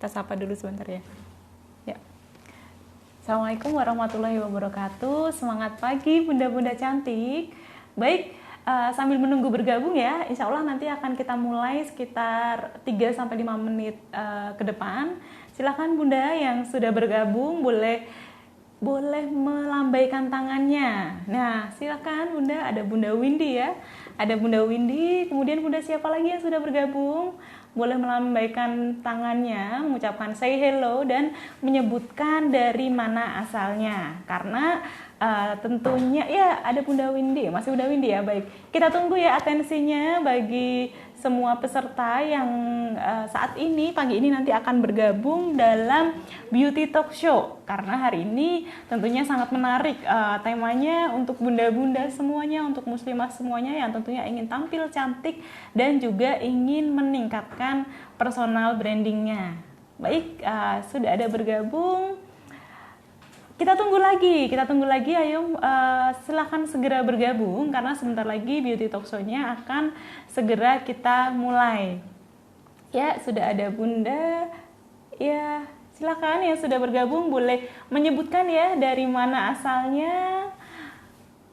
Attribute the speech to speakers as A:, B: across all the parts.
A: Kita sapa dulu sebentar ya. Ya. Assalamualaikum warahmatullahi wabarakatuh. Semangat pagi bunda-bunda cantik. Baik, sambil menunggu bergabung ya, insya Allah nanti akan kita mulai sekitar 3-5 menit ke depan. Silahkan bunda yang sudah bergabung boleh melambaikan tangannya. Nah, silakan bunda, ada Bunda Windy ya. Ada Bunda Windy, kemudian bunda siapa lagi yang sudah bergabung? Boleh melambaikan tangannya, mengucapkan say hello dan menyebutkan dari mana asalnya. Karena tentunya ya ada Bunda Windy, masih Bunda Windy ya. Baik, kita tunggu ya atensinya bagi semua peserta yang saat ini pagi ini nanti akan bergabung dalam Beauty Talk Show. Karena hari ini tentunya sangat menarik temanya untuk bunda-bunda semuanya, untuk muslimah semuanya yang tentunya ingin tampil cantik dan juga ingin meningkatkan personal brandingnya. Baik, sudah ada bergabung. Kita tunggu lagi, ayo silahkan segera bergabung karena sebentar lagi Beauty Talk Show-nya akan segera kita mulai. Ya, sudah ada bunda. Ya, silakan yang sudah bergabung boleh menyebutkan ya dari mana asalnya.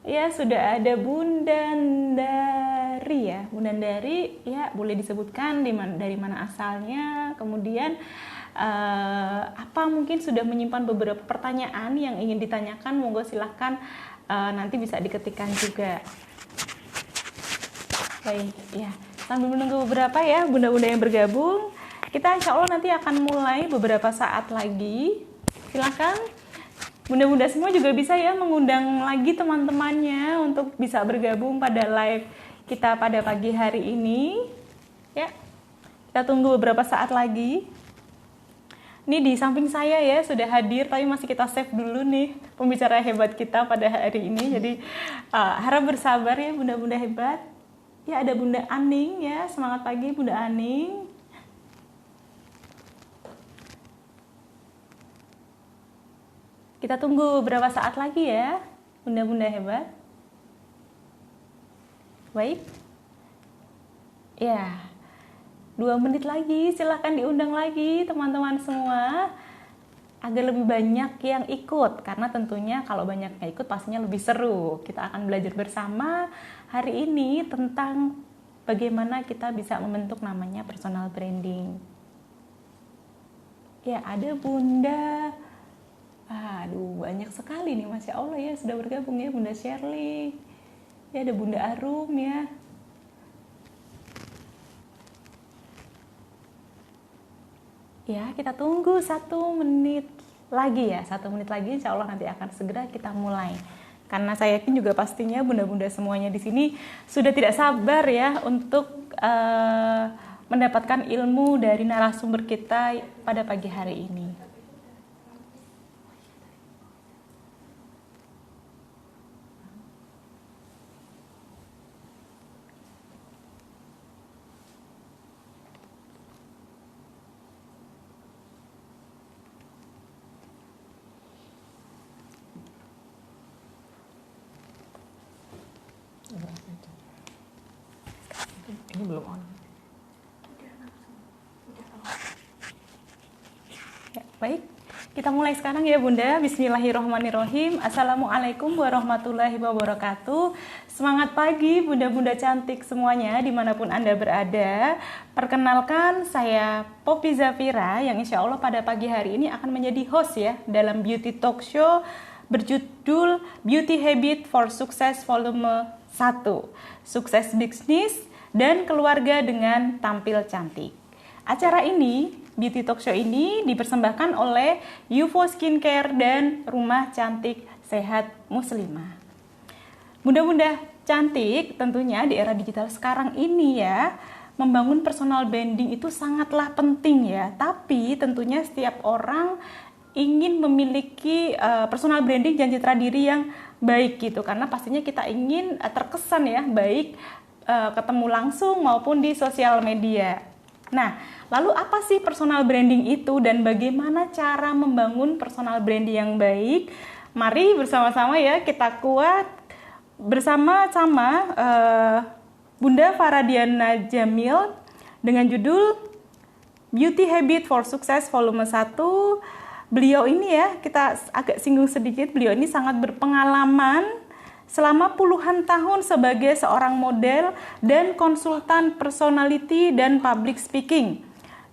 A: Ya, sudah ada Bunda Dari ya. Bunda Dari ya boleh disebutkan dari mana asalnya. Kemudian apa mungkin sudah menyimpan beberapa pertanyaan yang ingin ditanyakan, monggo silahkan nanti bisa diketikkan juga. Baik ya, sambil menunggu beberapa ya bunda-bunda yang bergabung, kita insya Allah nanti akan mulai beberapa saat lagi. Silahkan bunda-bunda semua juga bisa ya mengundang lagi teman-temannya untuk bisa bergabung pada live kita pada pagi hari ini ya. Kita tunggu beberapa saat lagi. Ini di samping saya ya sudah hadir, tapi masih kita save dulu nih pembicara hebat kita pada hari ini. Jadi harap bersabar ya bunda-bunda hebat. Ya ada Bunda Aning ya, semangat pagi Bunda Aning. Kita tunggu berapa saat lagi ya bunda-bunda hebat. Baik. Ya. 2 menit lagi, silahkan diundang lagi teman-teman semua agar lebih banyak yang ikut, karena tentunya kalau banyak yang ikut pastinya lebih seru. Kita akan belajar bersama hari ini tentang bagaimana kita bisa membentuk namanya personal branding. Ya ada bunda, aduh banyak sekali nih, Masya Allah ya sudah bergabung ya. Bunda Shirley, ya ada Bunda Arum ya. Ya, kita tunggu 1 menit lagi ya. 1 menit lagi insya Allah nanti akan segera kita mulai. Karena saya yakin juga pastinya bunda-bunda semuanya di sini sudah tidak sabar ya untuk mendapatkan ilmu dari narasumber kita pada pagi hari ini. Ini belum on. Ya, baik, kita mulai sekarang ya bunda. Bismillahirrahmanirrahim. Assalamualaikum warahmatullahi wabarakatuh. Semangat pagi bunda-bunda cantik semuanya dimanapun anda berada. Perkenalkan saya Poppy Zafira yang insya Allah pada pagi hari ini akan menjadi host ya dalam Beauty Talk Show berjudul Beauty Habit for Success Volume 1. Sukses bisnis dan keluarga dengan tampil cantik. Acara ini, Beauty Talk Show ini dipersembahkan oleh UFO Skincare dan Rumah Cantik Sehat Muslimah. Bunda-bunda cantik tentunya di era digital sekarang ini ya, membangun personal branding itu sangatlah penting ya. Tapi tentunya setiap orang ingin memiliki personal branding dan citra diri yang baik gitu. Karena pastinya kita ingin terkesan ya, baik ketemu langsung maupun di sosial media. Nah, lalu apa sih personal branding itu dan bagaimana cara membangun personal branding yang baik? Mari bersama-sama ya kita kuat bersama-sama Bunda Faradiana Jamil dengan judul Beauty Habit for Success volume 1. Beliau ini ya, kita agak singgung sedikit, beliau ini sangat berpengalaman selama puluhan tahun sebagai seorang model dan konsultan personality dan public speaking.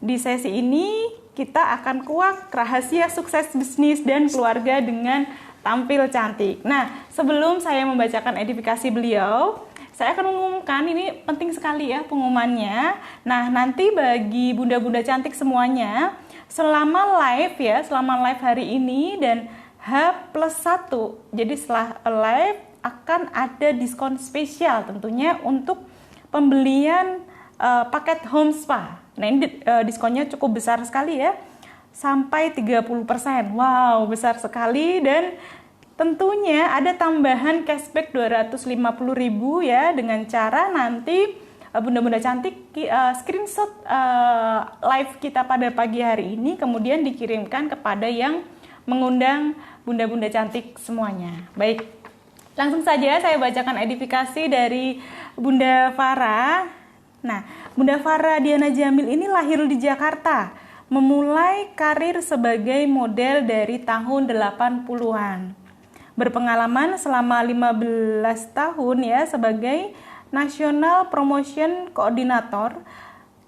A: Di sesi ini kita akan kuak rahasia sukses bisnis dan keluarga dengan tampil cantik. Nah, sebelum saya membacakan edifikasi beliau, saya akan mengumumkan, ini penting sekali ya pengumumannya. Nah, nanti bagi bunda-bunda cantik semuanya, selama live hari ini dan H+1, jadi setelah live akan ada diskon spesial tentunya untuk pembelian paket home spa. Nah, ini diskonnya cukup besar sekali ya, sampai 30%. Wow, besar sekali. Dan tentunya ada tambahan cashback 250.000 ya, dengan cara nanti bunda-bunda cantik screenshot live kita pada pagi hari ini, kemudian dikirimkan kepada yang mengundang bunda-bunda cantik semuanya. Baik, langsung saja saya bacakan edifikasi dari Bunda Farah. Nah, Bunda Farah Diana Jamil ini lahir di Jakarta, memulai karir sebagai model dari tahun 80-an. Berpengalaman selama 15 tahun ya sebagai National Promotion Coordinator,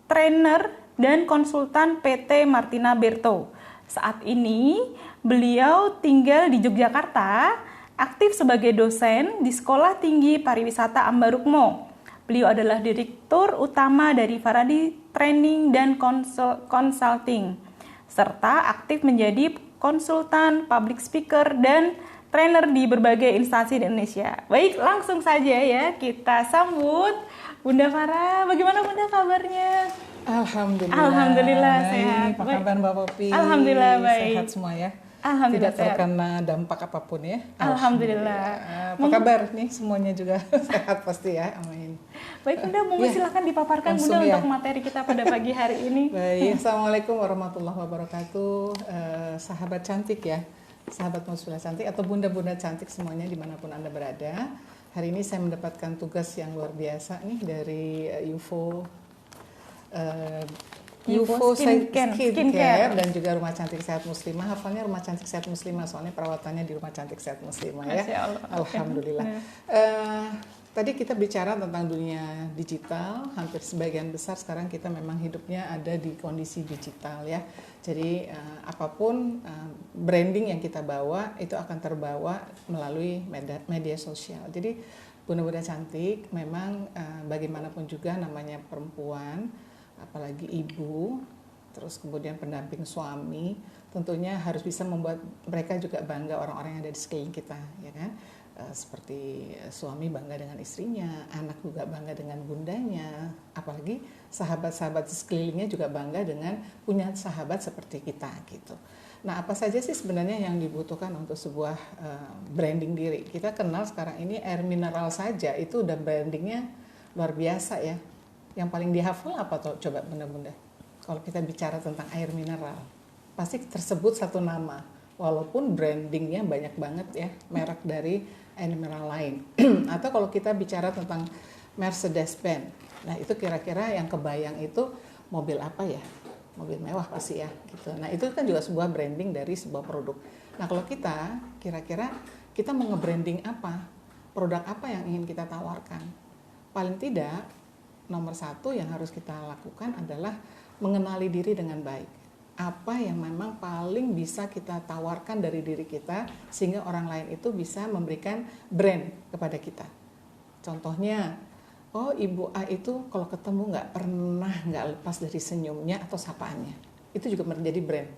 A: trainer, dan konsultan PT Martina Berto. Saat ini beliau tinggal di Yogyakarta, aktif sebagai dosen di Sekolah Tinggi Pariwisata Ambarukmo. Beliau adalah direktur utama dari Faradi Training dan Consulting, serta aktif menjadi konsultan, public speaker, dan trainer di berbagai instansi di Indonesia. Baik, langsung saja ya kita sambut Bunda Farah. Bagaimana Bunda kabarnya?
B: Alhamdulillah sehat. Apa kabar Mbak Popi?
A: Alhamdulillah baik.
B: Sehat semua ya?
A: Alhamdulillah
B: tidak terkena dampak apapun ya?
A: Alhamdulillah.
B: Apa kabar nih semuanya juga sehat pasti ya? Amin.
A: Baik Bunda, monggo silakan dipaparkan Bunda untuk materi kita pada pagi hari ini.
B: Baik, Assalamualaikum warahmatullahi wabarakatuh. Sahabat cantik ya, sahabat muslimah cantik atau bunda-bunda cantik semuanya dimanapun Anda berada. Hari ini saya mendapatkan tugas yang luar biasa nih dari UFO Skincare dan juga Rumah Cantik Sehat Muslimah. Hafalnya Rumah Cantik Sehat Muslimah, soalnya perawatannya di Rumah Cantik Sehat Muslimah ya. Alhamdulillah. Tadi kita bicara tentang dunia digital. Hampir sebagian besar sekarang kita memang hidupnya ada di kondisi digital ya. Jadi apapun branding yang kita bawa itu akan terbawa melalui media sosial. Jadi bunda-bunda cantik memang bagaimanapun juga namanya perempuan, apalagi ibu, terus kemudian pendamping suami, tentunya harus bisa membuat mereka juga bangga, orang-orang yang ada di sekeliling kita, ya kan? Seperti suami bangga dengan istrinya, anak juga bangga dengan bundanya, apalagi sahabat-sahabat di sekelilingnya juga bangga dengan punya sahabat seperti kita gitu. Nah, apa saja sih sebenarnya yang dibutuhkan untuk sebuah branding diri? Kita kenal sekarang ini air mineral saja itu udah brandingnya luar biasa ya. Yang paling dihafal apa tuh? Coba bunda-bunda. Kalau kita bicara tentang air mineral, pasti tersebut satu nama. Walaupun brandingnya banyak banget ya, merek dari air mineral lain. Atau kalau kita bicara tentang Mercedes-Benz, nah itu kira-kira yang kebayang itu mobil apa ya? Mobil mewah pasti ya. Gitu. Nah itu kan juga sebuah branding dari sebuah produk. Nah kalau kita, kira-kira kita mau nge-branding apa? Produk apa yang ingin kita tawarkan? Paling tidak, nomor satu yang harus kita lakukan adalah mengenali diri dengan baik. Apa yang memang paling bisa kita tawarkan dari diri kita sehingga orang lain itu bisa memberikan brand kepada kita. Contohnya, oh Ibu A itu kalau ketemu nggak lepas dari senyumnya atau sapaannya. Itu juga menjadi brand.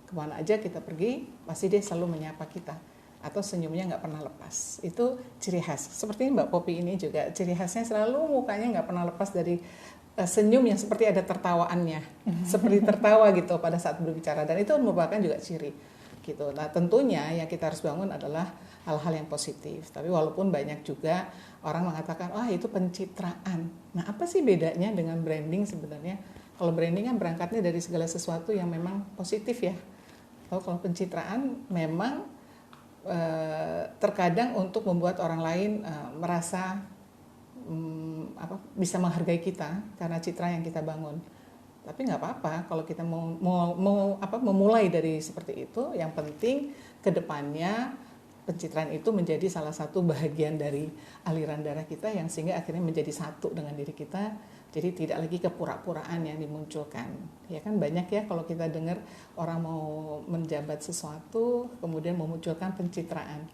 B: Kemana aja kita pergi, pasti dia selalu menyapa kita. Atau senyumnya nggak pernah lepas. Itu ciri khas. Seperti Mbak Popi ini juga ciri khasnya selalu mukanya nggak pernah lepas dari senyum yang seperti ada tertawaannya, seperti tertawa gitu pada saat berbicara, dan itu merupakan juga ciri gitu. Nah tentunya yang kita harus bangun adalah hal-hal yang positif. Tapi walaupun banyak juga orang mengatakan, itu pencitraan. Nah apa sih bedanya dengan branding sebenarnya? Kalau branding kan berangkatnya dari segala sesuatu yang memang positif ya. Kalau pencitraan memang terkadang untuk membuat orang lain merasa bisa menghargai kita karena citra yang kita bangun. Tapi nggak apa-apa kalau kita memulai dari seperti itu. Yang penting kedepannya pencitraan itu menjadi salah satu bagian dari aliran darah kita yang sehingga akhirnya menjadi satu dengan diri kita. Jadi tidak lagi kepura-puraan yang dimunculkan. Ya kan banyak ya kalau kita dengar orang mau menjabat sesuatu kemudian memunculkan pencitraan.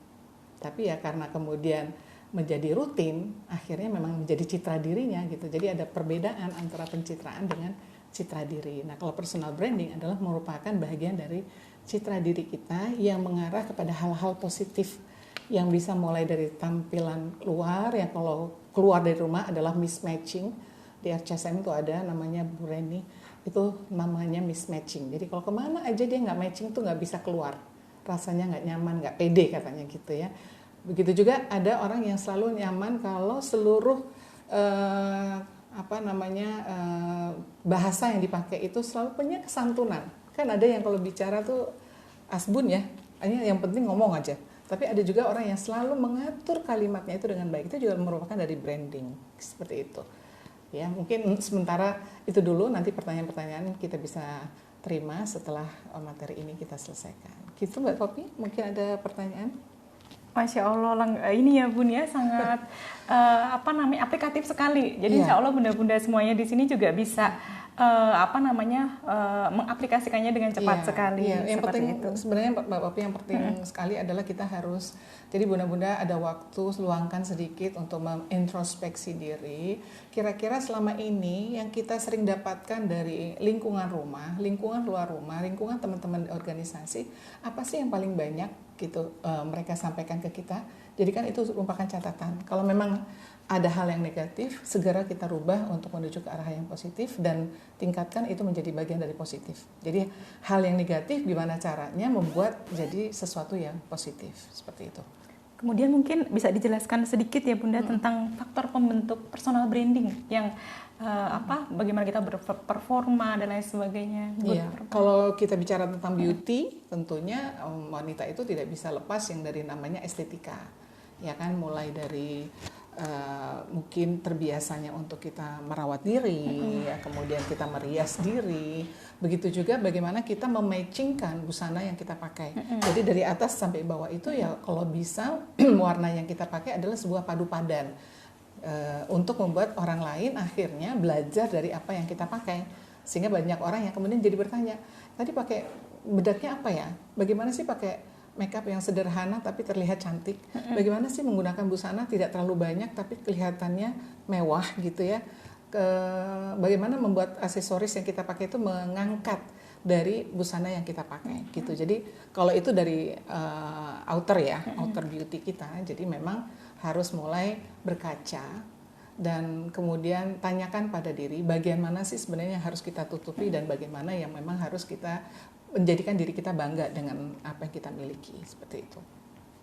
B: Tapi ya karena kemudian menjadi rutin, akhirnya memang menjadi citra dirinya gitu. Jadi ada perbedaan antara pencitraan dengan citra diri. Nah, kalau personal branding adalah merupakan bagian dari citra diri kita yang mengarah kepada hal-hal positif yang bisa mulai dari tampilan luar, yang kalau keluar dari rumah adalah mismatching. Di RCSM itu ada namanya Bu Reni, itu namanya mismatching. Jadi kalau kemana aja dia nggak matching tuh nggak bisa keluar, rasanya nggak nyaman, nggak pede katanya gitu ya. Begitu juga ada orang yang selalu nyaman kalau seluruh bahasa yang dipakai itu selalu punya kesantunan. Kan ada yang kalau bicara tuh asbun ya, hanya yang penting ngomong aja. Tapi ada juga orang yang selalu mengatur kalimatnya itu dengan baik. Itu juga merupakan dari branding seperti itu. Ya, mungkin sementara itu dulu, nanti pertanyaan-pertanyaan kita bisa terima setelah materi ini kita selesaikan. Gitu Mbak Poppy, mungkin ada pertanyaan?
A: Masya Allah, ini ya Bun ya sangat aplikatif sekali. Jadi Insya Allah bunda-bunda semuanya di sini juga bisa mengaplikasikannya dengan cepat sekali.
B: Yang penting itu. Sebenarnya Mbak Poppy yang penting sekali adalah kita harus, jadi bunda-bunda ada waktu luangkan sedikit untuk mengintrospeksi diri. Kira-kira selama ini yang kita sering dapatkan dari lingkungan rumah, lingkungan luar rumah, lingkungan teman-teman organisasi, apa sih yang paling banyak gitu mereka sampaikan ke kita. Jadi kan itu merupakan catatan. Kalau memang ada hal yang negatif, segera kita rubah untuk menuju ke arah yang positif dan tingkatkan itu menjadi bagian dari positif. Jadi hal yang negatif gimana caranya membuat jadi sesuatu yang positif, seperti itu.
A: Kemudian mungkin bisa dijelaskan sedikit ya Bunda tentang faktor pembentuk personal branding yang bagaimana kita berperforma dan lain sebagainya.
B: Iya. Kalau kita bicara tentang beauty, tentunya wanita itu tidak bisa lepas yang dari namanya estetika. Ya kan, mulai dari mungkin terbiasanya untuk kita merawat diri, ya, kemudian kita merias diri. Begitu juga bagaimana kita mematchingkan busana yang kita pakai. Jadi dari atas sampai bawah itu ya kalau bisa warna yang kita pakai adalah sebuah padu padan untuk membuat orang lain akhirnya belajar dari apa yang kita pakai. Sehingga banyak orang yang kemudian jadi bertanya, tadi pakai bedaknya apa ya? Bagaimana sih pakai makeup yang sederhana tapi terlihat cantik? Bagaimana sih menggunakan busana tidak terlalu banyak tapi kelihatannya mewah gitu ya? Bagaimana membuat aksesoris yang kita pakai itu mengangkat dari busana yang kita pakai gitu. Jadi kalau itu dari outer ya, outer beauty kita. Jadi memang harus mulai berkaca dan kemudian tanyakan pada diri bagian mana sih sebenarnya yang harus kita tutupi dan bagaimana yang memang harus kita menjadikan diri kita bangga dengan apa yang kita miliki, seperti itu.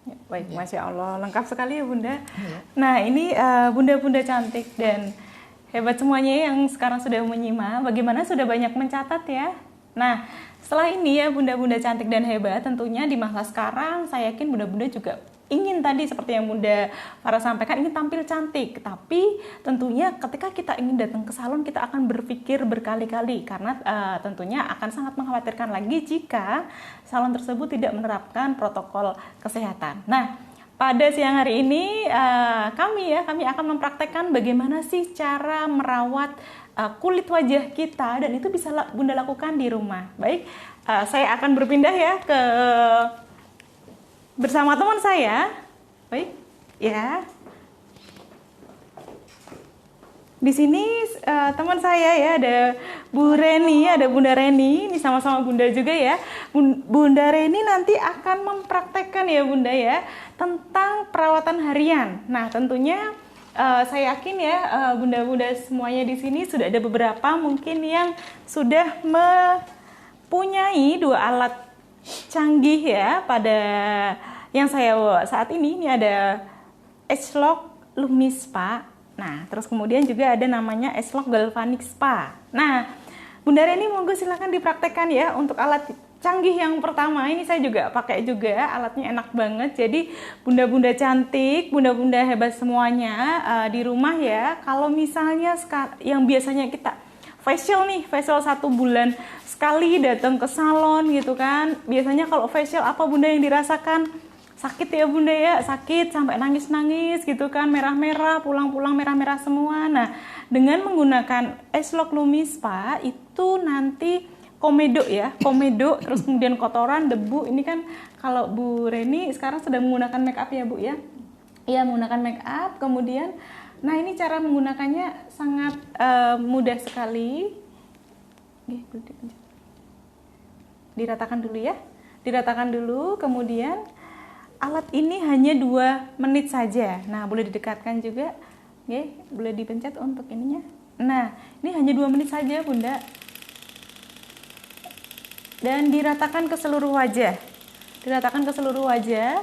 A: Ya, baik, ya. Masya Allah, lengkap sekali ya Bunda. Ya. Nah ini bunda-bunda cantik dan hebat semuanya yang sekarang sudah menyimak, bagaimana sudah banyak mencatat ya. Nah setelah ini ya bunda-bunda cantik dan hebat, tentunya di masa sekarang saya yakin bunda-bunda juga ingin tadi seperti yang Bunda Farah sampaikan, ingin tampil cantik. Tapi tentunya ketika kita ingin datang ke salon, kita akan berpikir berkali-kali karena tentunya akan sangat mengkhawatirkan lagi jika salon tersebut tidak menerapkan protokol kesehatan. Nah, pada siang hari ini kami akan mempraktekkan bagaimana sih cara merawat kulit wajah kita dan itu bisa Bunda lakukan di rumah. Baik, saya akan berpindah ya ke bersama teman saya. Baik, ya. Di sini teman saya ya, ada Bu Reni, ada Bunda Reni, ini sama-sama Bunda juga ya. Bunda Reni nanti akan mempraktekkan ya Bunda ya, tentang perawatan harian. Nah tentunya saya yakin ya bunda-bunda semuanya di sini sudah ada beberapa mungkin yang sudah mempunyai 2 alat canggih ya pada yang saya bawa saat ini ada Agelock Lumis Spa. Nah, terus kemudian juga ada namanya Agelock Galvanic Spa. Nah, Bunda Reni monggo silakan dipraktekkan ya untuk alat canggih yang pertama. Ini saya juga pakai juga, alatnya enak banget. Jadi bunda-bunda cantik, bunda-bunda hebat semuanya di rumah ya. Kalau misalnya yang biasanya kita facial nih, facial 1 bulan sekali datang ke salon gitu kan. Biasanya kalau facial apa Bunda yang dirasakan? Sakit ya Bunda ya, sakit sampai nangis-nangis gitu kan, merah-merah, pulang-pulang merah-merah semua. Nah, dengan menggunakan Agelock Lumispa itu nanti komedo ya, komedo, terus kemudian kotoran, debu. Ini kan kalau Bu Reni sekarang sedang menggunakan make up ya Bu ya? Iya, menggunakan make up. Kemudian, nah ini cara menggunakannya sangat mudah sekali. Diratakan dulu ya, diratakan dulu. Kemudian alat ini hanya 2 menit saja. Nah, boleh didekatkan juga, boleh dipencet untuk ininya. Nah, ini hanya 2 menit saja Bunda. Dan diratakan ke seluruh wajah. Diratakan ke seluruh wajah.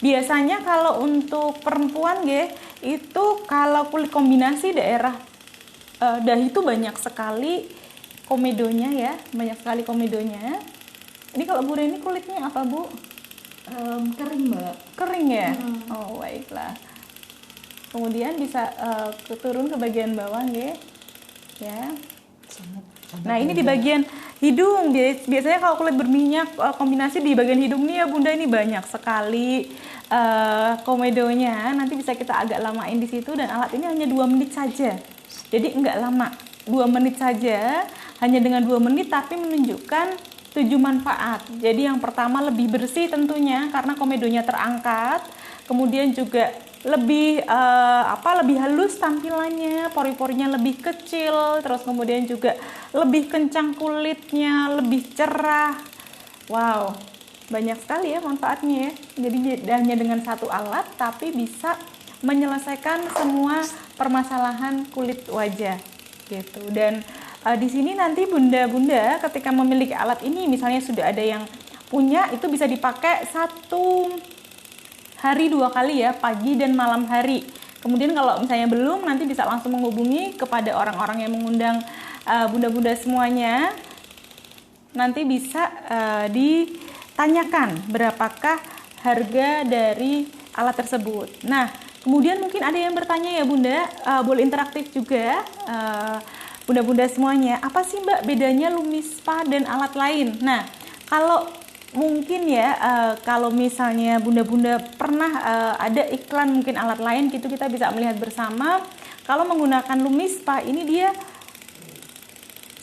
A: Biasanya kalau untuk perempuan itu kalau kulit kombinasi daerah dahi itu banyak sekali komedonya ya, banyak sekali komedonya. Ini kalau Bu Reni kulitnya apa Bu?
B: Kering Mbak.
A: Kering ya? Oh baiklah. Kemudian bisa turun ke bagian bawah ya. Nah ini di bagian hidung, biasanya kalau kulit berminyak kombinasi di bagian hidung nih ya Bunda, ini banyak sekali komedonya. Nanti bisa kita agak lamain di situ, dan alat ini hanya 2 menit saja. Jadi enggak lama, 2 menit saja, hanya dengan 2 menit tapi menunjukkan 7 manfaat. Jadi yang pertama lebih bersih tentunya karena komedonya terangkat, kemudian juga lebih lebih halus tampilannya, pori-porinya lebih kecil, terus kemudian juga lebih kencang kulitnya, lebih cerah. Wow, banyak sekali ya manfaatnya ya. Jadi hanya dengan 1 alat tapi bisa menyelesaikan semua permasalahan kulit wajah gitu. Dan di sini nanti bunda-bunda ketika memiliki alat ini, misalnya sudah ada yang punya, itu bisa dipakai 1 hari 2 kali ya, pagi dan malam hari. Kemudian kalau misalnya belum, nanti bisa langsung menghubungi kepada orang-orang yang mengundang bunda-bunda semuanya. Nanti bisa ditanyakan berapakah harga dari alat tersebut. Nah, kemudian mungkin ada yang bertanya ya Bunda, boleh interaktif juga bunda-bunda semuanya. Apa sih Mbak bedanya Lumispa dan alat lain? Nah, kalau mungkin ya, kalau misalnya bunda-bunda pernah ada iklan mungkin alat lain gitu, kita bisa melihat bersama. Kalau menggunakan Lumispa ini dia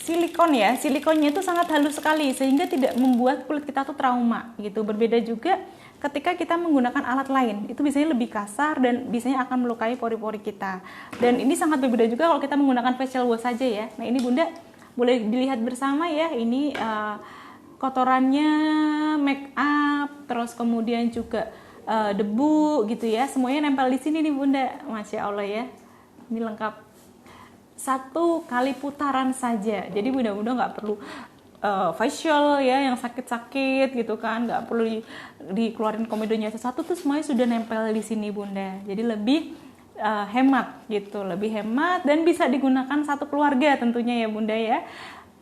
A: silikon ya, silikonnya itu sangat halus sekali sehingga tidak membuat kulit kita tuh trauma gitu. Berbeda juga ketika kita menggunakan alat lain, itu biasanya lebih kasar dan biasanya akan melukai pori-pori kita. Dan ini sangat berbeda juga kalau kita menggunakan facial wash saja ya. Nah ini Bunda boleh dilihat bersama ya, ini kotorannya, make up, terus kemudian juga debu gitu ya, semuanya nempel di sini nih Bunda. Masya Allah ya, ini lengkap. 1 kali putaran saja, jadi bunda-bunda nggak perlu facial ya yang sakit-sakit gitu kan, nggak perlu dikeluarin komedonya satu-satu, tuh semuanya sudah nempel di sini Bunda. Jadi lebih hemat gitu, lebih hemat, dan bisa digunakan 1 keluarga tentunya ya Bunda ya.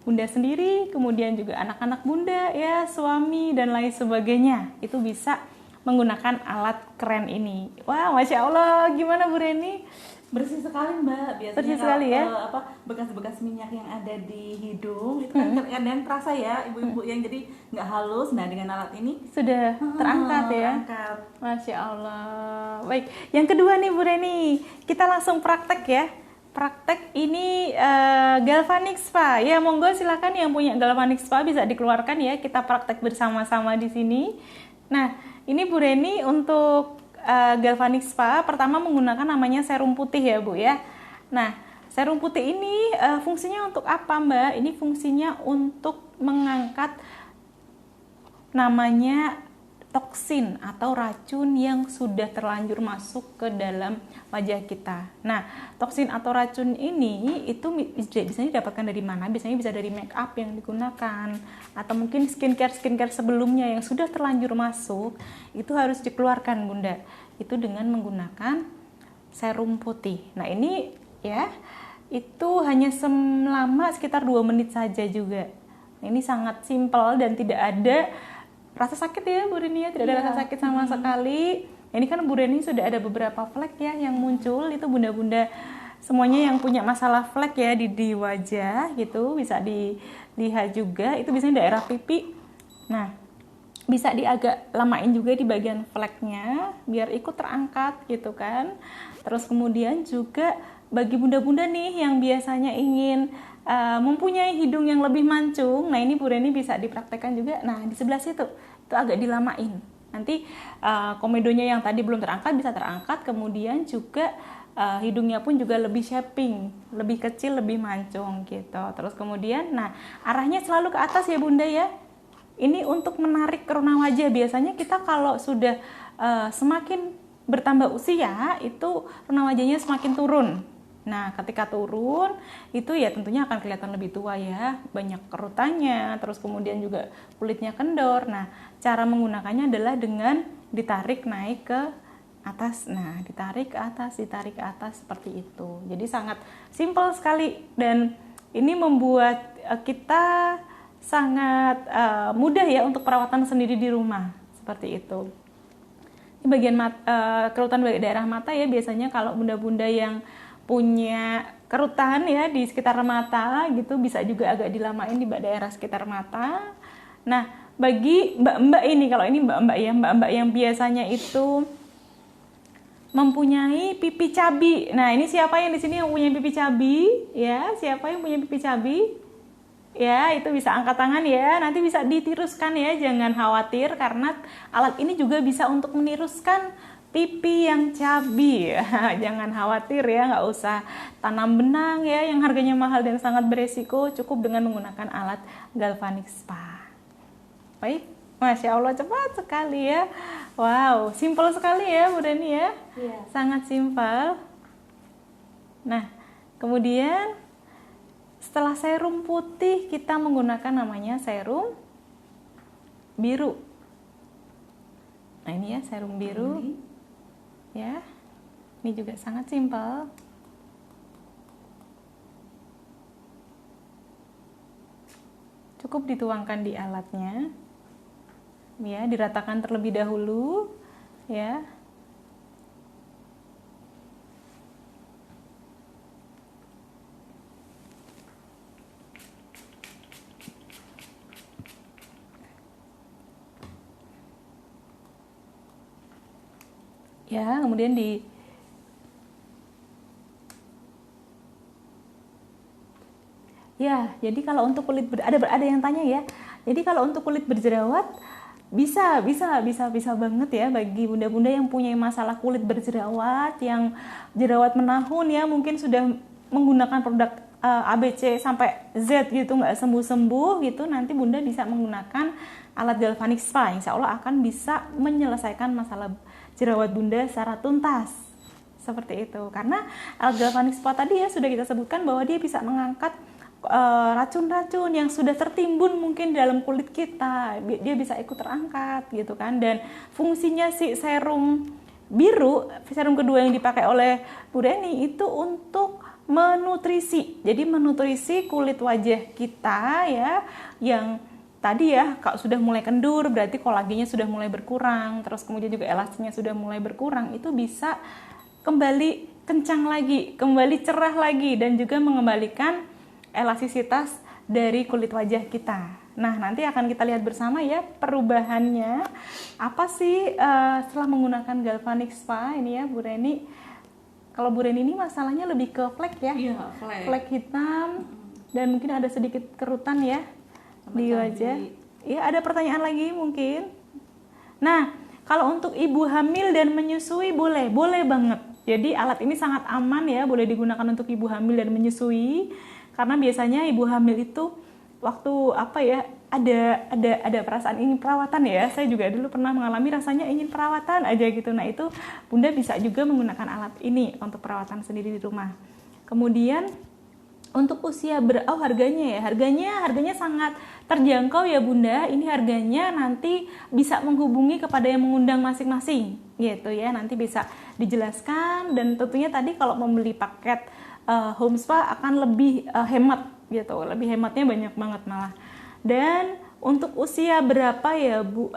A: Bunda sendiri, kemudian juga anak-anak Bunda ya, suami dan lain sebagainya, itu bisa menggunakan alat keren ini. Wah, Masya Allah, gimana Bu Reni?
C: Bersih sekali Mbak, biasanya
A: bersih sekali ya?
C: Bekas-bekas minyak yang ada di hidung itu kan kadang terasa ya ibu-ibu yang jadi nggak halus. Nah dengan alat ini
A: sudah terangkat ya, terangkat. Masya Allah. Baik, yang kedua nih Bu Reni, kita langsung praktek ya. Praktek ini Galvanic Spa ya, monggo silakan yang punya Galvanic Spa bisa dikeluarkan ya, kita praktek bersama-sama di sini. Nah ini Bu Reni untuk Galvanic Spa pertama menggunakan namanya serum putih ya Bu ya. Nah serum putih ini fungsinya untuk apa Mbak? Ini fungsinya untuk mengangkat namanya toksin atau racun yang sudah terlanjur masuk ke dalam wajah kita. Nah, toksin atau racun ini itu biasanya didapatkan dari mana? Biasanya bisa dari make up yang digunakan, atau mungkin skincare sebelumnya yang sudah terlanjur masuk, itu harus dikeluarkan Bunda. Itu dengan menggunakan serum putih. Nah, ini ya, itu hanya selama sekitar 2 menit saja juga. Ini sangat simpel dan tidak ada rasa sakit ya Bu Reni ya, tidak ada rasa sakit sama sekali. Ini kan Bu Reni sudah ada beberapa flek ya yang muncul, itu bunda-bunda semuanya yang punya masalah flek ya di wajah gitu, bisa dilihat juga itu biasanya daerah pipi. Nah, bisa agak lamain juga di bagian fleknya biar ikut terangkat gitu kan. Terus kemudian juga bagi bunda-bunda nih yang biasanya ingin mempunyai hidung yang lebih mancung, nah ini Bu Reni bisa dipraktekkan juga. Nah, di sebelah situ itu agak dilamain. Nanti komedonya yang tadi belum terangkat bisa terangkat, kemudian juga hidungnya pun juga lebih shaping, lebih kecil, lebih mancung gitu. Terus kemudian, nah arahnya selalu ke atas ya Bunda ya. Ini untuk menarik kerona wajah. Biasanya kita kalau sudah semakin bertambah usia, itu kerona wajahnya semakin turun. Nah, ketika turun, itu ya tentunya akan kelihatan lebih tua ya. Banyak kerutannya, terus kemudian juga kulitnya kendor. Nah, cara menggunakannya adalah dengan ditarik naik ke atas. Nah, ditarik ke atas seperti itu. Jadi sangat simpel sekali. Dan ini membuat kita sangat mudah ya untuk perawatan sendiri di rumah. Seperti itu. Di bagian kerutan daerah mata ya, biasanya kalau bunda-bunda yang punya kerutan ya di sekitar mata gitu, bisa juga agak dilamain di daerah sekitar mata. Nah, bagi mbak-mbak ini, kalau ini mbak-mbak ya, mbak-mbak yang biasanya itu mempunyai pipi cabi. Nah, ini siapa yang di sini yang punya pipi cabi? Ya, siapa yang punya pipi cabi? Ya, itu bisa angkat tangan ya. Nanti bisa ditiruskan ya, jangan khawatir karena alat ini juga bisa untuk meniruskan pipi yang cabi. Jangan khawatir ya, nggak usah tanam benang ya yang harganya mahal dan sangat beresiko, cukup dengan menggunakan alat galvanic spa. Baik, Masya Allah cepat sekali ya. Wow, simpel sekali ya Bu Reni ya.
C: Iya.
A: Sangat simpel. Nah, kemudian setelah serum putih kita menggunakan namanya serum biru. Nah, ini ya serum biru. Ya, ini juga sangat simpel. Cukup dituangkan di alatnya, ya, diratakan terlebih dahulu, ya. Ya, kemudian ya, jadi kalau untuk kulit ada yang tanya ya. Jadi kalau untuk kulit berjerawat bisa banget ya bagi bunda-bunda yang punya masalah kulit berjerawat, yang jerawat menahun ya, mungkin sudah menggunakan produk ABC sampai Z gitu nggak sembuh-sembuh gitu, nanti bunda bisa menggunakan alat galvanic spa. Insya Allah akan bisa menyelesaikan masalah jerawat bunda secara tuntas. Seperti itu. Karena alat galvanic spa tadi ya sudah kita sebutkan bahwa dia bisa mengangkat racun-racun yang sudah tertimbun mungkin dalam kulit kita, dia bisa ikut terangkat gitu kan. Dan fungsinya si serum biru, serum kedua yang dipakai oleh Bu Reni itu untuk menutrisi. Jadi menutrisi kulit wajah kita ya, yang tadi ya kalau sudah mulai kendur berarti kolagennya sudah mulai berkurang, terus kemudian juga elastinnya sudah mulai berkurang, itu bisa kembali kencang lagi, kembali cerah lagi, dan juga mengembalikan elastisitas dari kulit wajah kita. Nah, nanti akan kita lihat bersama ya perubahannya apa sih setelah menggunakan galvanic spa ini ya Bu Reni. Kalau Bu Reni ini masalahnya lebih ke flek ya,
C: iya,
A: flek hitam dan mungkin ada sedikit kerutan ya di wajah. Ya, ada pertanyaan lagi mungkin. Nah, kalau untuk ibu hamil dan menyusui boleh banget. Jadi alat ini sangat aman ya, boleh digunakan untuk ibu hamil dan menyusui. Karena biasanya ibu hamil itu waktu ada perasaan ingin perawatan ya. Saya juga dulu pernah mengalami rasanya ingin perawatan aja gitu. Nah, itu bunda bisa juga menggunakan alat ini untuk perawatan sendiri di rumah. Kemudian untuk usia harganya sangat terjangkau ya bunda. Ini harganya nanti bisa menghubungi kepada yang mengundang masing-masing gitu ya. Nanti bisa dijelaskan, dan tentunya tadi kalau membeli paket home spa akan lebih hemat gitu, lebih hematnya banyak banget malah. Dan untuk usia berapa ya Bu?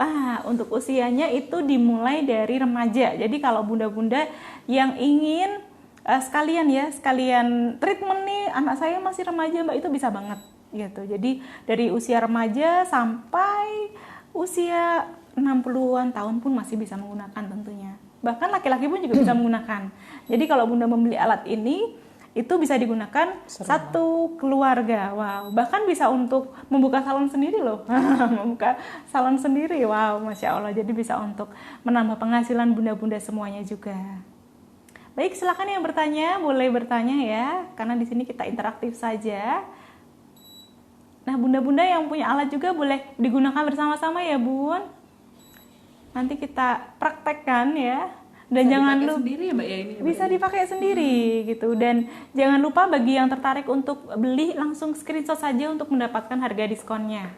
A: Untuk usianya itu dimulai dari remaja. Jadi kalau bunda-bunda yang ingin sekalian treatment nih, anak saya masih remaja Mbak, itu bisa banget gitu. Jadi dari usia remaja sampai usia 60-an tahun pun masih bisa menggunakan tentunya. Bahkan laki-laki pun juga bisa menggunakan. Jadi kalau Bunda membeli alat ini, itu bisa digunakan satu keluarga. Wow, bahkan bisa untuk membuka salon sendiri loh. Membuka salon sendiri. Wow, Masya Allah. Jadi bisa untuk menambah penghasilan bunda-bunda semuanya juga. Baik, silakan yang bertanya, boleh bertanya ya, karena di sini kita interaktif saja. Nah, bunda-bunda yang punya alat juga boleh digunakan bersama-sama ya, Bun. Nanti kita praktekkan ya. Dan bisa jangan lupa
C: sendiri ya Mbak ya ini.
A: Bisa dipakai sendiri gitu. Dan jangan lupa bagi yang tertarik untuk beli, langsung screenshot saja untuk mendapatkan harga diskonnya.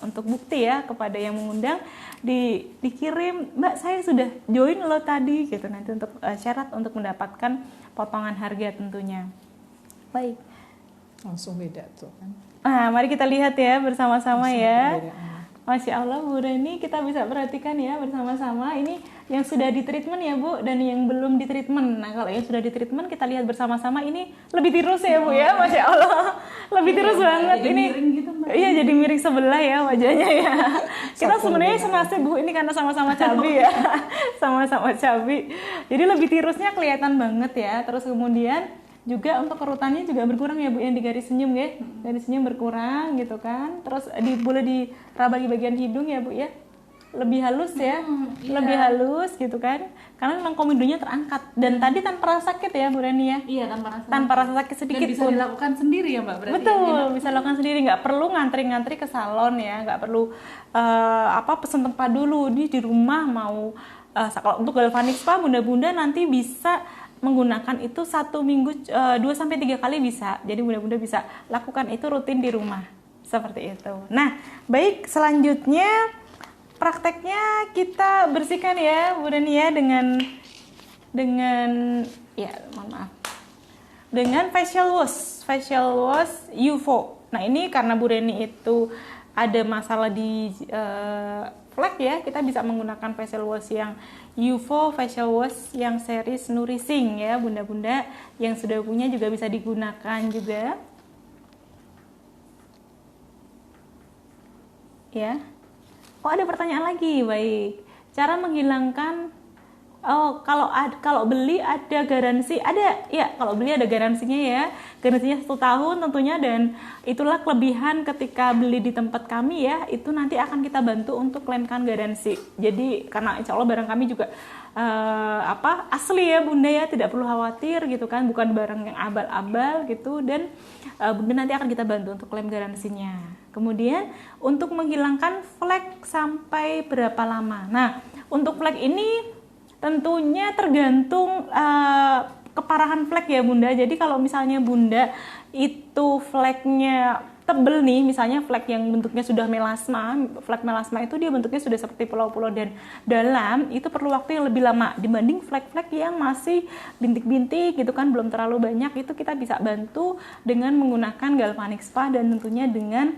A: Untuk bukti ya kepada yang mengundang, dikirim, Mbak saya sudah join lo tadi gitu, nanti untuk syarat untuk mendapatkan potongan harga tentunya. Baik.
B: Langsung beda tuh kan.
A: Mari kita lihat ya bersama-sama ya. Masya Allah, Bu Reni, kita bisa perhatikan ya bersama-sama. Ini yang sudah di treatment ya Bu, dan yang belum di treatment. Nah kalau yang sudah di treatment kita lihat bersama-sama, ini lebih tirus ya Bu ya, Masya Allah. Lebih tirus banget. Ini gitu, iya, jadi miring sebelah ya wajahnya ya. Kita sebenarnya senasib Bu, ini karena sama-sama cabai ya. Sama-sama cabai. Jadi lebih tirusnya kelihatan banget ya. Terus kemudian juga untuk kerutannya juga berkurang ya Bu, yang di garis senyum ya. Garis senyum berkurang gitu kan. Terus boleh diraba di bagian hidung ya Bu ya. Lebih halus ya. Iya. Lebih halus gitu kan. Karena memang komedonya terangkat. Dan tadi tanpa rasa sakit ya Bu Reni ya.
C: Iya, tanpa rasa
A: sakit sedikit.
C: Dan bisa pun dilakukan sendiri ya Mbak berarti.
A: Betul, bisa dilakukan sendiri, nggak perlu ngantri-ngantri ke salon ya, nggak perlu pesen tempat dulu. Di rumah mau kalau untuk galvanic spa bunda-bunda nanti bisa menggunakan itu 1 minggu 2-3 kali bisa. Jadi bunda-bunda bisa lakukan itu rutin di rumah. Seperti itu. Nah, baik, selanjutnya prakteknya kita bersihkan ya Bu Reni ya dengan ya mohon maaf. Dengan facial wash UFO. Nah, ini karena Bu Reni itu ada masalah di flek ya, kita bisa menggunakan facial wash yang UFO, facial wash yang series nourishing ya, bunda-bunda yang sudah punya juga bisa digunakan juga ya. Oh, ada pertanyaan lagi. Baik, cara menghilangkan, kalau beli ada garansi? Ada ya, kalau beli ada garansinya ya, garansinya 1 tahun tentunya. Dan itulah kelebihan ketika beli di tempat kami ya, itu nanti akan kita bantu untuk klaimkan garansi. Jadi karena insya Allah barang kami juga asli ya bunda ya, tidak perlu khawatir gitu kan, bukan barang yang abal-abal gitu. Dan bunda nanti akan kita bantu untuk klaim garansinya. Kemudian untuk menghilangkan flek sampai berapa lama? Nah, untuk flek ini tentunya tergantung keparahan flek ya bunda. Jadi kalau misalnya bunda itu fleknya tebel nih, misalnya flek yang bentuknya sudah melasma, flek melasma itu dia bentuknya sudah seperti pulau-pulau dan dalam, itu perlu waktu yang lebih lama dibanding flek-flek yang masih bintik-bintik gitu kan, belum terlalu banyak. Itu kita bisa bantu dengan menggunakan galvanic spa dan tentunya dengan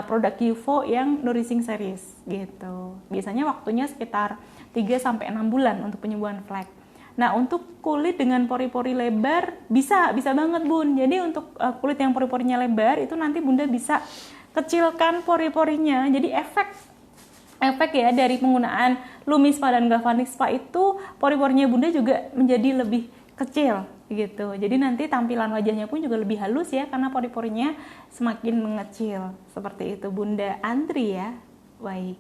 A: produk UFO yang nourishing series gitu. Biasanya waktunya sekitar 3-6 bulan untuk penyembuhan flek. Nah, untuk kulit dengan pori-pori lebar bisa banget Bun. Jadi untuk kulit yang pori-porinya lebar itu nanti Bunda bisa kecilkan pori-porinya. Jadi efek ya dari penggunaan Lumi Spa dan Galvanic Spa itu pori-porinya Bunda juga menjadi lebih kecil gitu. Jadi nanti tampilan wajahnya pun juga lebih halus ya, karena pori-porinya semakin mengecil. Seperti itu Bunda Andri ya. Baik.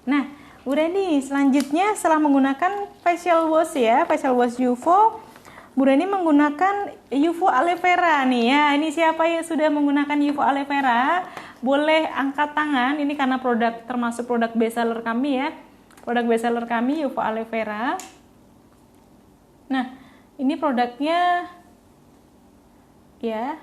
A: Nah, Bu Reni, selanjutnya setelah menggunakan facial wash ya, facial wash UFO, Bu Reni menggunakan UFO aloe vera nih ya. Ini siapa yang sudah menggunakan UFO aloe vera? Boleh angkat tangan. Ini karena termasuk produk best seller kami ya. Produk best seller kami UFO aloe vera. Nah, ini produknya ya.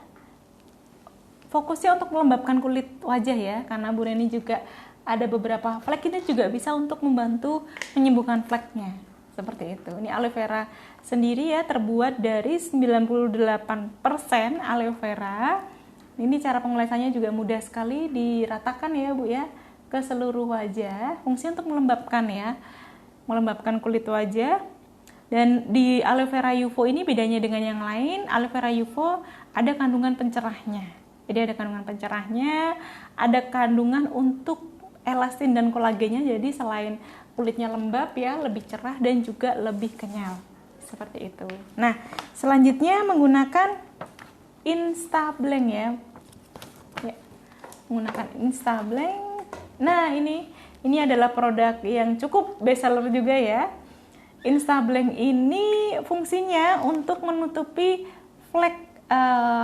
A: Fokusnya untuk melembabkan kulit wajah ya, karena Bu Reni juga ada beberapa flek, ini juga bisa untuk membantu menyembuhkan fleknya. Seperti itu. Ini aloe vera sendiri ya, terbuat dari 98% aloe vera. Ini cara pengolesannya juga mudah sekali, diratakan ya Bu ya ke seluruh wajah. Fungsinya untuk melembabkan ya, melembabkan kulit wajah. Dan di aloe vera UFO ini bedanya dengan yang lain, aloe vera UFO ada kandungan pencerahnya. Jadi ada kandungan pencerahnya, ada kandungan untuk elastin dan kolagennya. Jadi selain kulitnya lembab ya, lebih cerah dan juga lebih kenyal. Seperti itu. Nah, selanjutnya menggunakan Instablank ya. Menggunakan Instablank. Nah, ini adalah produk yang cukup bestseller juga ya. Instablank ini fungsinya untuk menutupi flek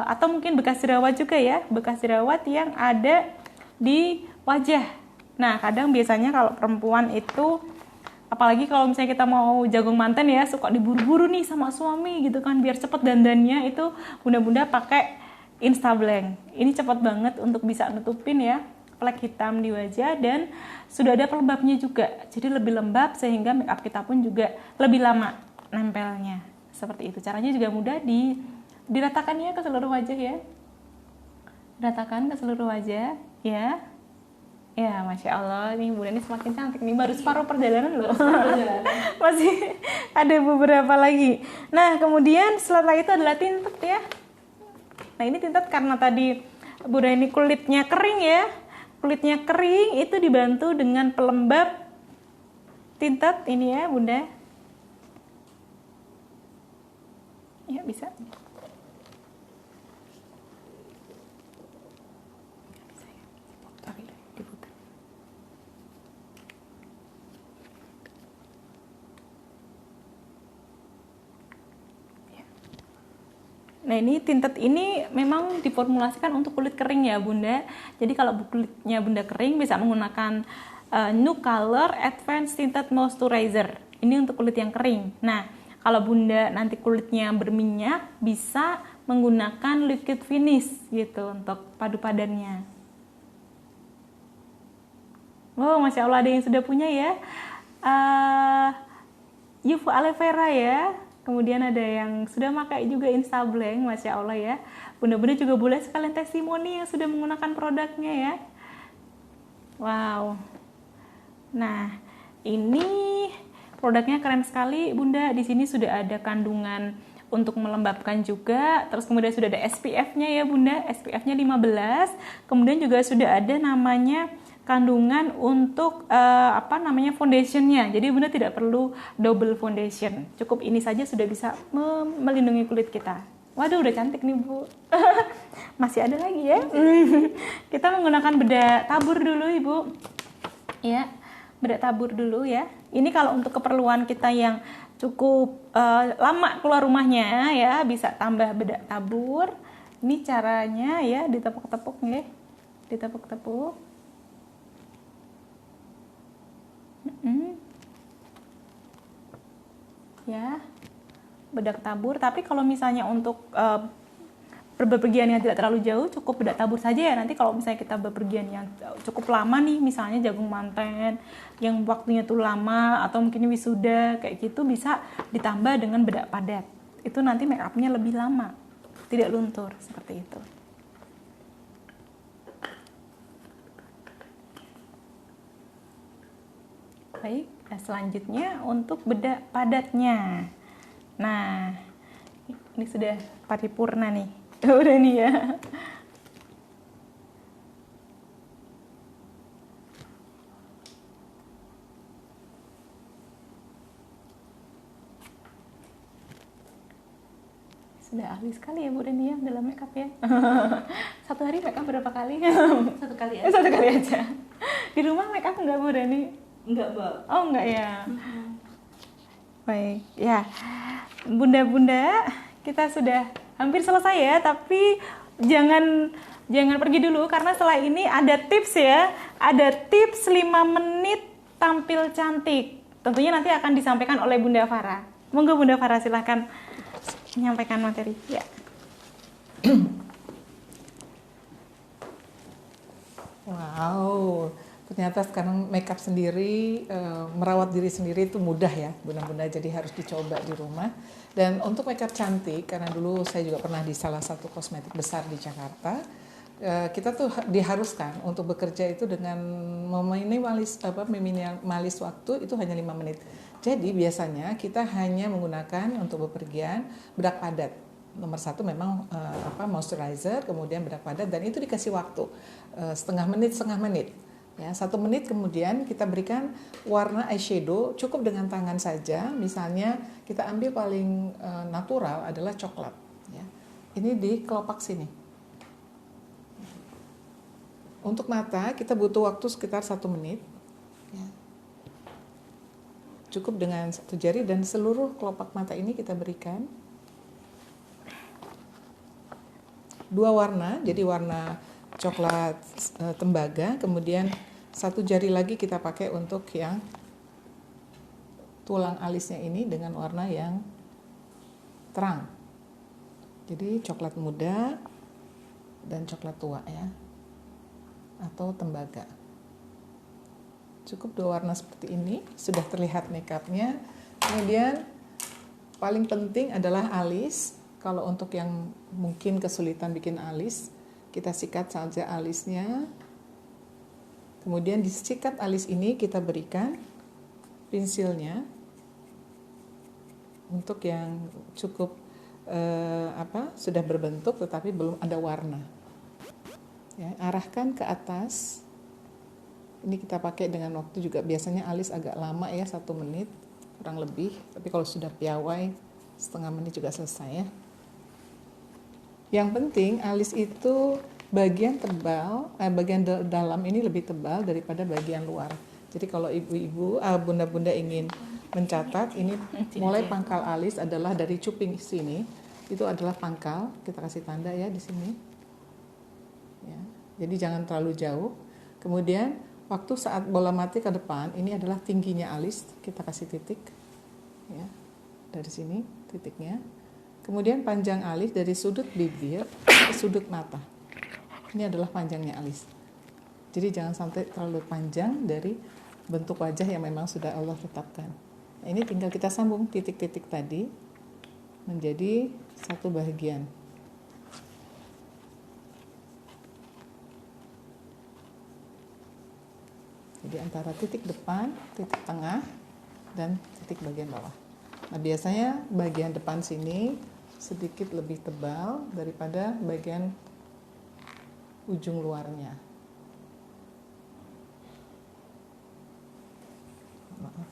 A: atau mungkin bekas jerawat juga ya, bekas jerawat yang ada di wajah. Nah, kadang biasanya kalau perempuan itu, apalagi kalau misalnya kita mau jagung manten ya, suka diburu-buru nih sama suami gitu kan, biar cepet dandannya, itu bunda-bunda pakai Instablank. Ini cepat banget untuk bisa nutupin ya flek hitam di wajah, dan sudah ada pelembabnya juga, jadi lebih lembab sehingga makeup kita pun juga lebih lama nempelnya. Seperti itu. Caranya juga mudah, diratakannya ke seluruh wajah ya. Ratakan ke seluruh wajah ya. Ya, Masya Allah, nih Bunda ini semakin cantik nih, baru separuh perjalanan loh. Masih ada beberapa lagi. Nah, kemudian setelah itu adalah tintet ya. Nah, ini tintet karena tadi Bunda ini kulitnya kering ya. Kulitnya kering, itu dibantu dengan pelembab tintet ini ya Bunda. Ya, bisa. Nah, ini tintet ini memang diformulasikan untuk kulit kering ya Bunda. Jadi kalau kulitnya Bunda kering bisa menggunakan New Color Advanced Tinted Moisturizer. Ini untuk kulit yang kering. Nah, kalau Bunda nanti kulitnya berminyak, bisa menggunakan liquid finish gitu untuk padu padannya. Oh, Masya Allah, ada yang sudah punya ya. UFO aloe vera ya. Kemudian ada yang sudah pakai juga Instablank, Masya Allah ya. Bunda-bunda juga boleh sekalian testimoni yang sudah menggunakan produknya ya. Wow. Nah, ini produknya keren sekali Bunda. Di sini sudah ada kandungan untuk melembabkan juga. Terus kemudian sudah ada SPF-nya ya Bunda. SPF-nya 15. Kemudian juga sudah ada namanya kandungan untuk foundationnya. Jadi Bunda tidak perlu double foundation. Cukup ini saja sudah bisa melindungi kulit kita. Waduh, udah cantik nih Bu. Masih ada lagi ya. Kita menggunakan bedak tabur dulu Ibu. Ya, bedak tabur dulu ya. Ini kalau untuk keperluan kita yang cukup lama keluar rumahnya ya, bisa tambah bedak tabur. Ini caranya ya, ditepuk-tepuk ya. Ditepuk-tepuk. Ya, bedak tabur. Tapi kalau misalnya untuk bepergian yang tidak terlalu jauh, cukup bedak tabur saja ya. Nanti kalau misalnya kita bepergian yang cukup lama nih, misalnya jagung manten yang waktunya tuh lama, atau mungkin wisuda kayak gitu, bisa ditambah dengan bedak padat. Itu nanti make up-nya lebih lama, tidak luntur seperti itu. Baik, nah selanjutnya untuk bedak padatnya. Nah, ini sudah paripurna nih. Udah nih ya. Sudah ahli sekali ya Bu Reni ya dalam makeup ya. Satu hari makeup berapa kali?
C: Satu kali aja.
A: Satu kali aja. Di rumah makeup enggak Bu Reni?
C: Enggak, Mbak.
A: Oh, enggak ya. Baik, ya. Bunda-bunda, kita sudah hampir selesai ya, tapi jangan pergi dulu karena setelah ini ada tips ya. Ada tips 5 menit tampil cantik. Tentunya nanti akan disampaikan oleh Bunda Farah. Monggo Bunda Farah silahkan menyampaikan materi. Ya.
B: Wow. Ternyata sekarang makeup sendiri, merawat diri sendiri itu mudah ya bunda-bunda, jadi harus dicoba di rumah. Dan untuk makeup cantik, karena dulu saya juga pernah di salah satu kosmetik besar di Jakarta, kita tuh diharuskan untuk bekerja itu dengan meminimalis waktu itu hanya 5 menit. Jadi biasanya kita hanya menggunakan untuk bepergian bedak padat. Nomor 1 memang moisturizer, kemudian bedak padat, dan itu dikasih waktu setengah menit. Ya, 1 menit kemudian kita berikan warna eyeshadow cukup dengan tangan saja. Misalnya kita ambil paling natural adalah coklat. Ya. Ini di kelopak sini. Untuk mata kita butuh waktu sekitar 1 menit. Ya. Cukup dengan 1 jari dan seluruh kelopak mata ini kita berikan 2 warna, jadi warna coklat tembaga, kemudian 1 jari lagi kita pakai untuk yang tulang alisnya ini dengan warna yang terang. Jadi coklat muda dan coklat tua ya, atau tembaga. Cukup 2 warna seperti ini, sudah terlihat makeupnya. Kemudian paling penting adalah alis. Kalau untuk yang mungkin kesulitan bikin alis, kita sikat saja alisnya. Kemudian di sikat alis ini kita berikan pensilnya untuk yang cukup sudah berbentuk tetapi belum ada warna. Ya, arahkan ke atas. Ini kita pakai dengan waktu juga, biasanya alis agak lama ya, 1 menit kurang lebih. Tapi kalau sudah piawai setengah menit juga selesai ya. Yang penting alis itu bagian tebal, bagian dalam ini lebih tebal daripada bagian luar. Jadi kalau ibu-ibu, bunda-bunda ingin mencatat, ini mulai pangkal alis adalah dari cuping sini, itu adalah pangkal, kita kasih tanda ya di sini. Ya, jadi jangan terlalu jauh. Kemudian waktu saat bola mata ke depan, ini adalah tingginya alis, kita kasih titik, ya, dari sini titiknya. Kemudian panjang alis dari sudut bibir ke sudut mata. Ini adalah panjangnya alis. Jadi jangan sampai terlalu panjang dari bentuk wajah yang memang sudah Allah tetapkan. Nah, ini tinggal kita sambung titik-titik tadi menjadi satu bagian. Jadi antara titik depan, titik tengah, dan titik bagian bawah. Nah, biasanya bagian depan sini sedikit lebih tebal daripada bagian ujung luarnya. Maaf.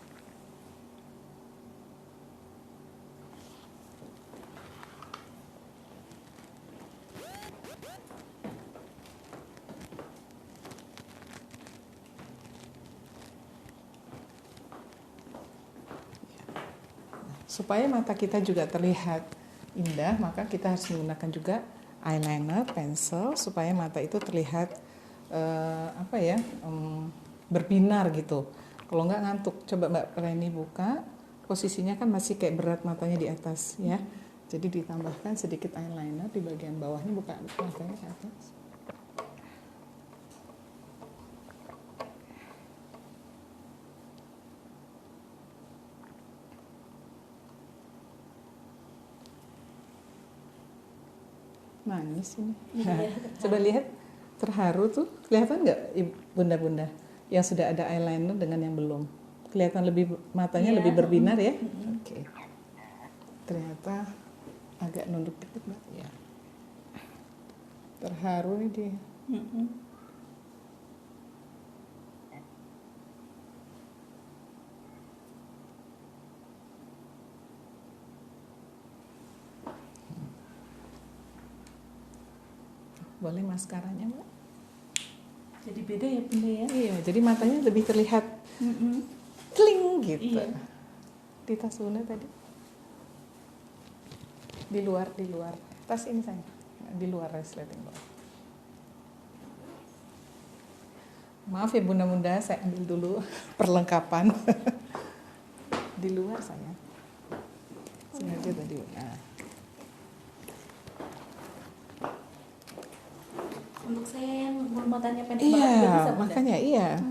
B: Supaya mata kita juga terlihat indah, maka kita harus menggunakan juga eyeliner, pensel, supaya mata itu terlihat berbinar gitu. Kalau nggak ngantuk, coba Mbak Reni buka, posisinya kan masih kayak berat matanya di atas ya. Jadi ditambahkan sedikit eyeliner di bagian bawahnya, buka matanya ke atas. Manis ini. Iya, coba lihat, terharu tuh, kelihatan nggak bunda-bunda yang sudah ada eyeliner dengan yang belum? Kelihatan lebih, matanya lebih berbinar ya? Oke. Ternyata agak nunduk dikit Mbak. Ya. Terharu nih dia. Boleh maskaranya Mbak?
C: Jadi beda ya Bunda ya?
B: Iya, jadi matanya lebih terlihat kling gitu. Iya. Di tas Bunda tadi? Di luar. Tas ini sayang, di luar resleting bawah. Maaf ya bunda-bunda, saya ambil dulu perlengkapan. Di luar sayang. Sengaja tadi. Nah.
C: Untuk saya yang matanya pendek
B: banget
C: juga bisa,
B: makanya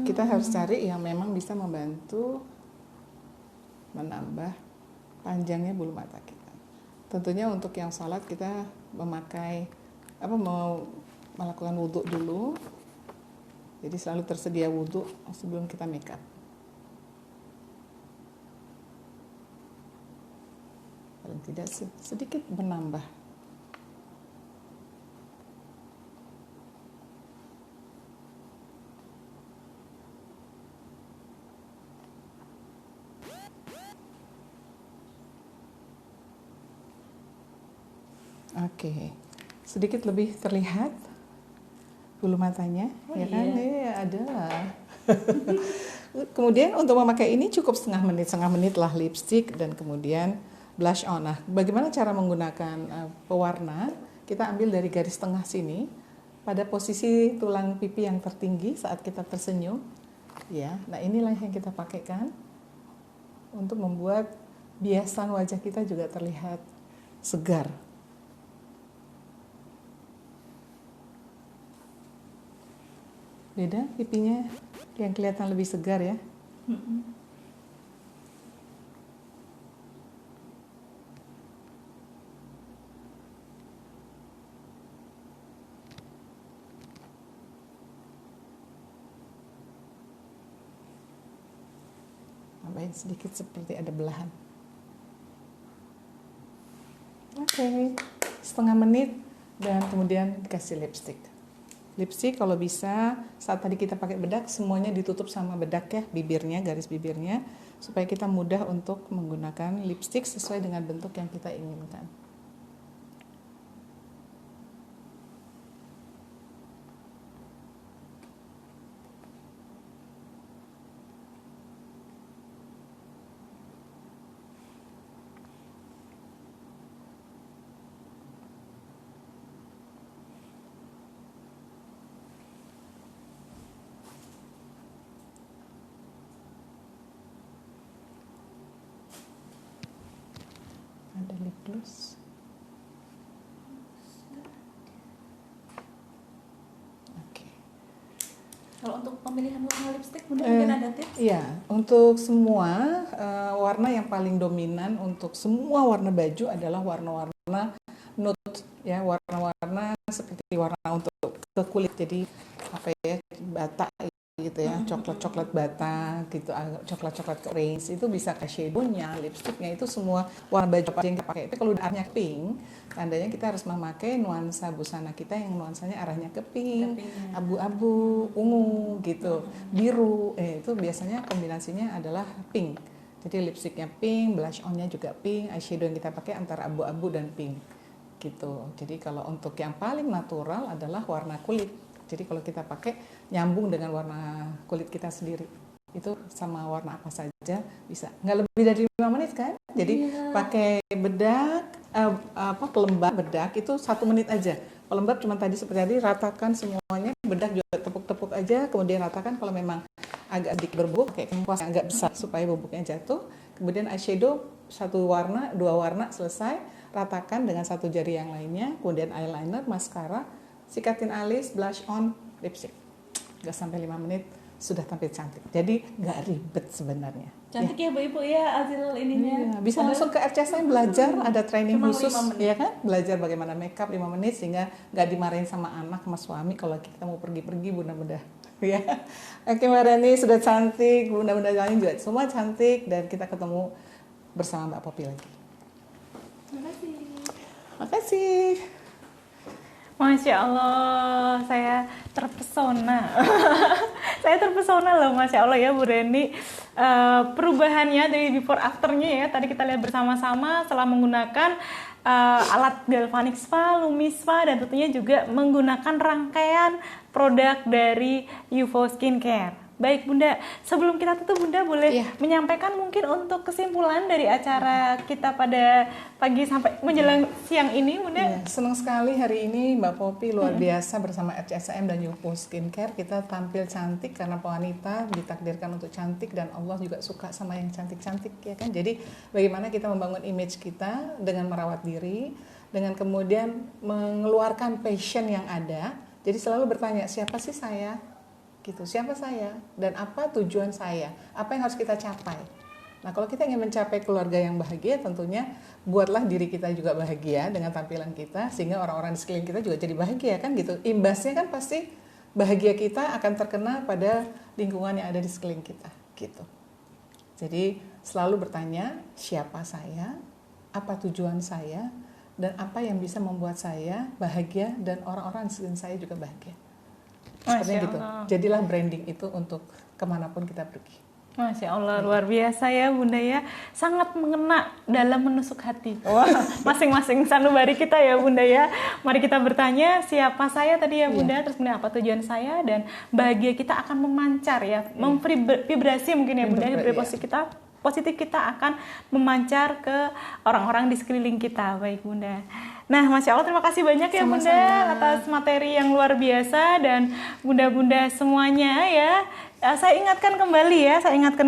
B: kita harus cari yang memang bisa membantu menambah panjangnya bulu mata kita. Tentunya untuk yang sholat kita memakai melakukan wudhu dulu. Jadi selalu tersedia wudhu sebelum kita make up. Paling tidak sedikit menambah. Oke, sedikit lebih terlihat bulu matanya, ya kan? Iya, ada. Kemudian untuk memakai ini cukup setengah menit lah lipstick dan kemudian blush on. Nah, bagaimana cara menggunakan pewarna? Kita ambil dari garis tengah sini pada posisi tulang pipi yang tertinggi saat kita tersenyum. Ya, nah inilah yang kita pakaikan untuk membuat biasan wajah kita juga terlihat segar. Beda pipinya yang kelihatan lebih segar ya. Tambahin sedikit seperti ada belahan. Oke, setengah menit dan kemudian dikasih lipstick. Lipstick kalau bisa saat tadi kita pakai bedak semuanya ditutup sama bedak ya, bibirnya, garis bibirnya, supaya kita mudah untuk menggunakan lipstick sesuai dengan bentuk yang kita inginkan. Ada lip gloss. Oke.
C: Kalau untuk pemilihan warna lipstick mungkin ada tips?
B: Iya, untuk semua warna yang paling dominan untuk semua warna baju adalah warna-warna nude ya, warna-warna seperti warna untuk ke kulit. Jadi apa ya, bata gitu ya, coklat-coklat bata gitu, coklat-coklat orange itu bisa ke shadow-nya, lipstiknya itu semua warna baju apa yang kita pakai. Tapi kalau arahnya pink, tandanya kita harus memakai nuansa busana kita yang nuansanya arahnya ke pink, abu-abu, ungu gitu, biru. Itu biasanya kombinasinya adalah pink. Jadi lipstiknya pink, blush on-nya juga pink, eyeshadow yang kita pakai antara abu-abu dan pink gitu. Jadi kalau untuk yang paling natural adalah warna kulit. Jadi kalau kita pakai nyambung dengan warna kulit kita sendiri, itu sama warna apa saja bisa. Nggak lebih dari 5 menit kan? Jadi pakai bedak, pelembab bedak itu 1 menit aja. Pelembab cuma tadi seperti tadi, ratakan semuanya, bedak juga tepuk-tepuk aja, kemudian ratakan. Kalau memang agak sedikit berbubuk, pakai kuas yang agak besar supaya bubuknya jatuh. Kemudian eyeshadow 1 warna, 2 warna selesai, ratakan dengan 1 jari yang lainnya. Kemudian eyeliner, mascara, sikatin alis, blush on, lipstick. Gak sampai 5 menit sudah tampil cantik. Jadi gak ribet sebenarnya.
C: Cantik ya Bu-Ibu ya hasil ininya.
B: Iya, bisa langsung ke RCSM belajar, ada training khusus ya kan? Belajar bagaimana makeup 5 menit sehingga gak dimarahin sama anak, sama suami kalau kita mau pergi-pergi bunda-bunda. Ya. Oke Mbak Rani sudah cantik, bunda-bunda lain juga semua cantik dan kita ketemu bersama Mbak Popi lagi.
C: Terima kasih.
B: Makasih.
A: Masya Allah, saya terpesona. Saya terpesona loh, Masya Allah ya Bu Reni. Perubahannya dari before afternya ya, tadi kita lihat bersama-sama setelah menggunakan alat galvanic spa, Lumi Spa, dan tentunya juga menggunakan rangkaian produk dari UFO Skincare. Baik Bunda, sebelum kita tutup Bunda boleh menyampaikan mungkin untuk kesimpulan dari acara kita pada pagi sampai menjelang siang ini Bunda.
B: Senang sekali hari ini Mbak Popi luar biasa bersama RCSM dan UFO Skincare. Kita tampil cantik karena wanita ditakdirkan untuk cantik dan Allah juga suka sama yang cantik-cantik ya kan. Jadi bagaimana kita membangun image kita dengan merawat diri, dengan kemudian mengeluarkan passion yang ada. Jadi selalu bertanya siapa sih saya? Gitu, siapa saya dan apa tujuan saya, apa yang harus kita capai Nah, kalau kita ingin mencapai keluarga yang bahagia, tentunya buatlah diri kita juga bahagia dengan tampilan kita, sehingga orang-orang di sekeliling kita juga jadi bahagia, kan gitu. Imbasnya kan pasti bahagia kita akan terkena pada lingkungan yang ada di sekeliling kita, gitu. Jadi selalu bertanya, siapa saya, apa tujuan saya, dan apa yang bisa membuat saya bahagia dan orang-orang di sekeliling saya juga bahagia. Seperti gitu. Jadilah branding itu untuk kemanapun kita pergi.
A: Masya Allah, luar biasa ya Bunda ya. Sangat mengena dalam menusuk hati. Wah, masing-masing sanubari kita ya Bunda ya. Mari kita bertanya, siapa saya tadi ya Bunda, terus kemudian apa tujuan saya, dan bahagia kita akan memancar ya, memvibrasi mungkin ya Bunda, positif kita akan memancar ke orang-orang di sekeliling kita. Baik Bunda. Nah, Masya Allah, terima kasih banyak ya Bunda atas materi yang luar biasa, dan Bunda-Bunda semuanya ya. Saya ingatkan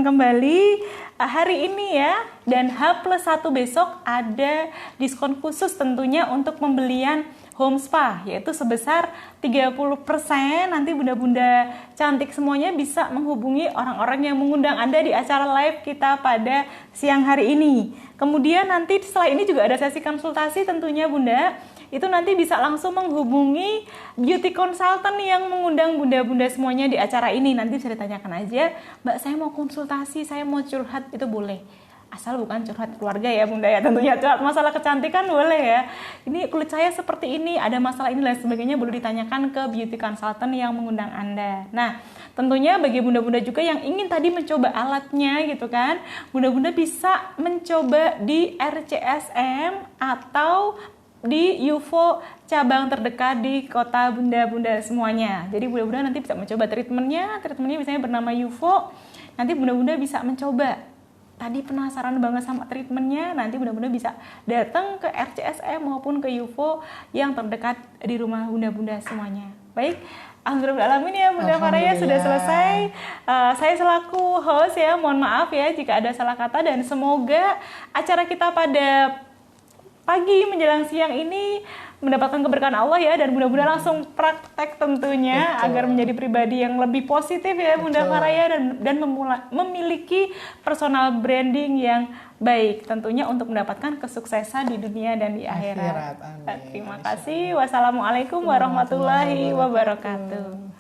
A: kembali hari ini ya, dan H+1 besok ada diskon khusus tentunya untuk pembelian home spa, yaitu sebesar 30%. Nanti bunda-bunda cantik semuanya bisa menghubungi orang-orang yang mengundang Anda di acara live kita pada siang hari ini. Kemudian nanti setelah ini juga ada sesi konsultasi tentunya Bunda. Itu nanti bisa langsung menghubungi beauty consultant yang mengundang bunda-bunda semuanya di acara ini. Nanti bisa ditanyakan aja, Mbak saya mau konsultasi, saya mau curhat, itu boleh. Asal bukan curhat keluarga ya Bunda ya, tentunya curhat masalah kecantikan boleh ya. Ini kulit saya seperti ini, ada masalah ini dan sebagainya, boleh ditanyakan ke beauty consultant yang mengundang Anda. Nah, tentunya bagi bunda-bunda juga yang ingin tadi mencoba alatnya gitu kan, bunda-bunda bisa mencoba di RCSM atau di UFO cabang terdekat di kota bunda-bunda semuanya. Jadi bunda-bunda nanti bisa mencoba treatmentnya misalnya bernama UFO. Nanti bunda-bunda bisa mencoba. Tadi penasaran banget sama treatmentnya, nanti bunda-bunda bisa datang ke RCSM maupun ke UFO yang terdekat di rumah bunda-bunda semuanya. Baik, alhamdulillah ya Bunda Faraya sudah selesai. Saya selaku host ya, mohon maaf ya jika ada salah kata, dan semoga acara kita pada pagi menjelang siang ini mendapatkan keberkahan Allah ya, dan Bunda-Bunda langsung praktek tentunya. Betul. Agar menjadi pribadi yang lebih positif ya Bunda Faraya, dan memiliki personal branding yang baik tentunya untuk mendapatkan kesuksesan di dunia dan di akhirat. Terima kasih. Wassalamualaikum warahmatullahi wabarakatuh.